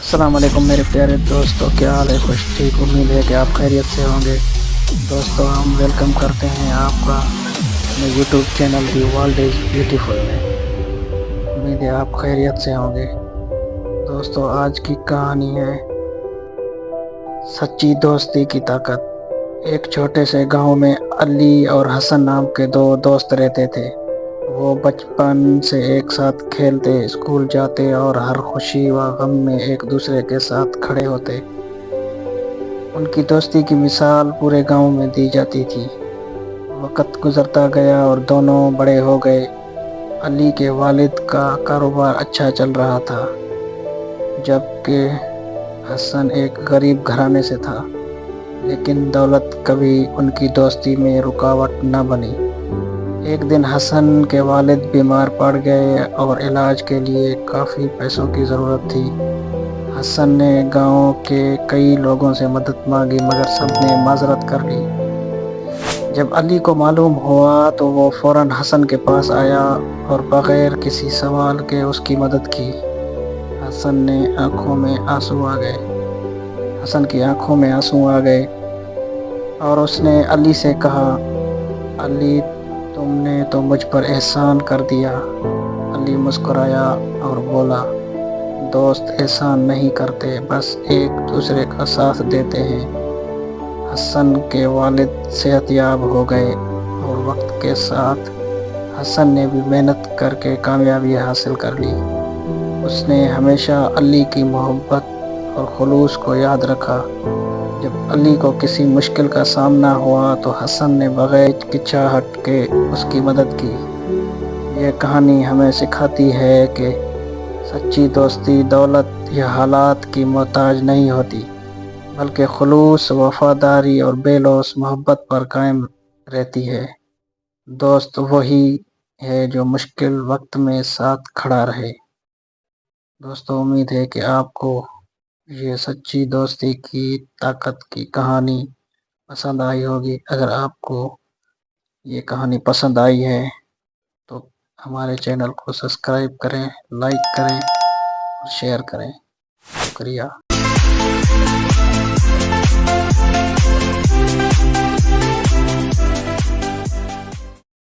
السلام علیکم میرے پیارے دوستوں، کیا حال ہے؟ خوش ٹھیک، امید ہے کہ آپ خیریت سے ہوں گے۔ دوستوں، ہم ویلکم کرتے ہیں آپ کا اپنے YouTube channel the world is beautiful میں۔ امید ہے آپ خیریت سے ہوں گے۔ دوستوں، آج کی کہانی ہے سچی دوستی کی طاقت۔ ایک چھوٹے سے گاؤں میں علی اور حسن نام کے دو دوست رہتے تھے۔ وہ بچپن سے ایک ساتھ کھیلتے، اسکول جاتے اور ہر خوشی و غم میں ایک دوسرے کے ساتھ کھڑے ہوتے۔ ان کی دوستی کی مثال پورے گاؤں میں دی جاتی تھی۔ وقت گزرتا گیا اور دونوں بڑے ہو گئے۔ علی کے والد کا کاروبار اچھا چل رہا تھا، جبکہ حسن ایک غریب گھرانے سے تھا، لیکن دولت کبھی ان کی دوستی میں رکاوٹ نہ بنی۔ ایک دن حسن کے والد بیمار پڑ گئے اور علاج کے لیے کافی پیسوں کی ضرورت تھی۔ حسن نے گاؤں کے کئی لوگوں سے مدد مانگی، مگر سب نے معذرت کر لی۔ جب علی کو معلوم ہوا تو وہ فوراً حسن کے پاس آیا اور بغیر کسی سوال کے اس کی مدد کی۔ حسن کی آنکھوں میں آنسو آ گئے اور اس نے علی سے کہا، علی، تم نے تو مجھ پر احسان کر دیا۔ علی مسکرایا اور بولا، دوست احسان نہیں کرتے، بس ایک دوسرے کا ساتھ دیتے ہیں۔ حسن کے والد صحت یاب ہو گئے اور وقت کے ساتھ حسن نے بھی محنت کر کے کامیابی حاصل کر لی۔ اس نے ہمیشہ علی کی محبت اور خلوص کو یاد رکھا۔ جب علی کو کسی مشکل کا سامنا ہوا تو حسن نے بغیر ہچکچاہٹ کے اس کی مدد کی۔ یہ کہانی ہمیں سکھاتی ہے کہ سچی دوستی دولت یا حالات کی محتاج نہیں ہوتی، بلکہ خلوص، وفاداری اور بے لوث محبت پر قائم رہتی ہے۔ دوست وہی ہے جو مشکل وقت میں ساتھ کھڑا رہے۔ دوستو، امید ہے کہ آپ کو یہ سچی دوستی کی طاقت کی کہانی پسند آئی ہوگی۔ اگر آپ کو یہ کہانی پسند آئی ہے تو ہمارے چینل کو سبسکرائب کریں، لائک کریں اور شیئر کریں۔ شکریہ۔